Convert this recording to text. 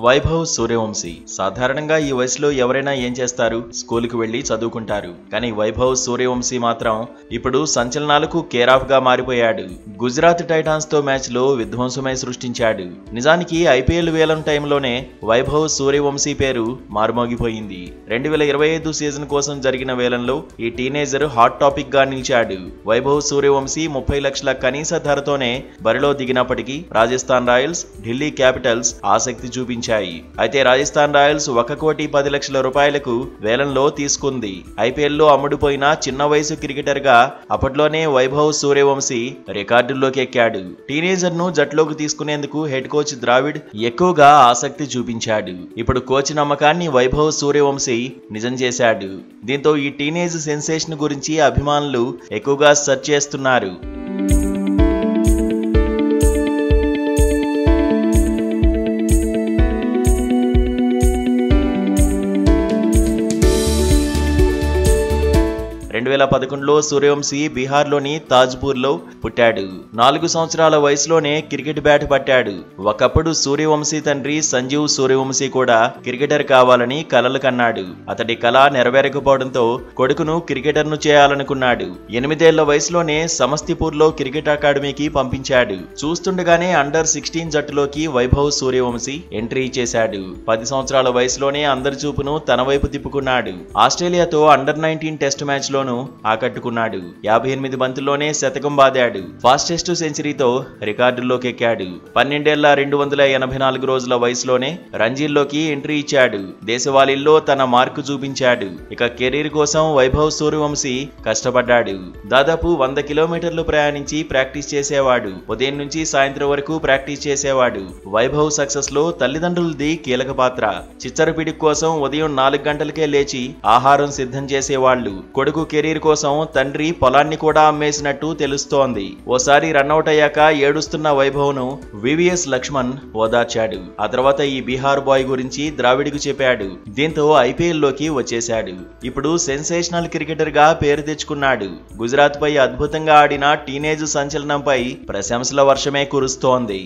వైభవ్ సూర్యవంశీ సాధారణంగా ఈ వయసులో ఎవరైనా ఏం చేస్తారు? స్కూల్కి వెళ్లి చదువుకుంటారు. కానీ వైభవ్ సూర్యవంశీ మాత్రం ఇప్పుడు సంచలనాలకు కేర్ ఆఫ్ గా మారిపోయాడు. గుజరాత్ టైటాన్స్ తో మ్యాచ్ లో విధ్వంసమై సృష్టించాడు. నిజానికి ఐపీఎల్ వేలం టైంలోనే వైభవ్ సూర్యవంశీ పేరు మారుమోగిపోయింది. 2025 సీజన్ కోసం జరిగిన వేలంలో ఈ టీనేజర్ హాట్ టాపిక్ గా నిలిచాడు. వైభవ్ సూర్యవంశీ 30 లక్షల కనీస ధరతోనే బరిలో దిగినప్పటికీ రాజస్థాన్ రాయల్స్, ఢిల్లీ క్యాపిటల్స్ ఆసక్తి చూపించాయి. అయితే రాజస్థాన్ రాయల్స్ 1,10 లక్షల రూపాయలకు వేలంలో తీసుకుంది. ఐపీఎల్ లో అమ్ముడుపోయిన చిన్న వయసు క్రికెటర్ గా అప్పట్లోనే వైభవ్ సూర్యవంశీ రికార్డుల్లోకి ఎక్కాడు. టీనేజర్ ను జట్లోకి తీసుకునేందుకు హెడ్ కోచ్ ద్రావిడ్ ఎక్కువగా ఆసక్తి చూపించాడు. ఇప్పుడు కోచ్ నమ్మకాన్ని వైభవ్ సూర్యవంశీ నిజం చేశాడు. దీంతో ఈ టీనేజ్ సెన్సేషన్ గురించి అభిమానులు ఎక్కువగా సెర్చ్ చేస్తున్నారు. లో సూర్యవంశీ బీహార్లోని తాజ్పూర్లో పుట్టాడు. 4 సంవత్సరాల వయసులోనే క్రికెట్ బ్యాట్ పట్టాడు. ఒకప్పుడు సూర్యవంశీ తండ్రి సంజీవ్ సూర్యవంశీ కూడా క్రికెటర్ కావాలని కలలు కన్నాడు. అతడి కల నెరవేరకపోవడంతో కొడుకును క్రికెటర్ను చేయాలనుకున్నాడు. 8 ఏళ్ల వయసులోనే సమస్తిపూర్లో క్రికెట్ అకాడమీకి పంపించాడు. చూస్తుండగానే అండర్-16 జట్టులోకి వైభవ్ సూర్యవంశీ ఎంట్రీ చేశాడు. 10 సంవత్సరాల వయసులోనే అందరి చూపును తన వైపు తిప్పుకున్నాడు. ఆస్ట్రేలియాతో అండర్-19 టెస్ట్ మ్యాచ్ లోను ఆకట్టుకున్నాడు. 58 బంతుల్లోనే శతకం బాదాడు. ఫాస్టెస్ట్ సెంచరీతో రికార్డుల్లోకి ఎక్కాడు. 12 ఏళ్ల 284 రోజుల వయసులోనే రంజీల్లోకి ఎంట్రీ ఇచ్చాడు. దేశవాళీల్లో తన మార్కు చూపించాడు. ఇక కెరీర్ కోసం వైభవ్ సూర్యవంశీ కష్టపడ్డాడు. దాదాపు 100 కిలోమీటర్లు ప్రయాణించి ప్రాక్టీస్ చేసేవాడు. ఉదయం నుంచి సాయంత్రం వరకు ప్రాక్టీస్ చేసేవాడు. వైభవ్ సక్సెస్ లో తల్లిదండ్రులది కీలక పాత్ర. చిచ్చర పిడికి కోసం ఉదయం 4 గంటలకే లేచి ఆహారం సిద్ధం చేసేవాళ్లు. కొడుకు కెరీర్ కోసం తండ్రి పొలాన్ని కూడా అమ్మేసినట్టు తెలుస్తోంది. ఓసారి రన్అట్ అయ్యాక ఏడుస్తున్న వైభవ్ ను వివిఎస్ లక్ష్మణ్ ఓదార్చాడు. ఆ తర్వాత ఈ బీహార్ బాయ్ గురించి ద్రావిడ్కు చెప్పాడు. దీంతో ఐపీఎల్ లోకి వచ్చేశాడు. ఇప్పుడు సెన్సేషనల్ క్రికెటర్ గా పేరు తెచ్చుకున్నాడు. గుజరాత్ పై అద్భుతంగా ఆడిన టీనేజ్ సంచలనంపై ప్రశంసల వర్షమే కురుస్తోంది.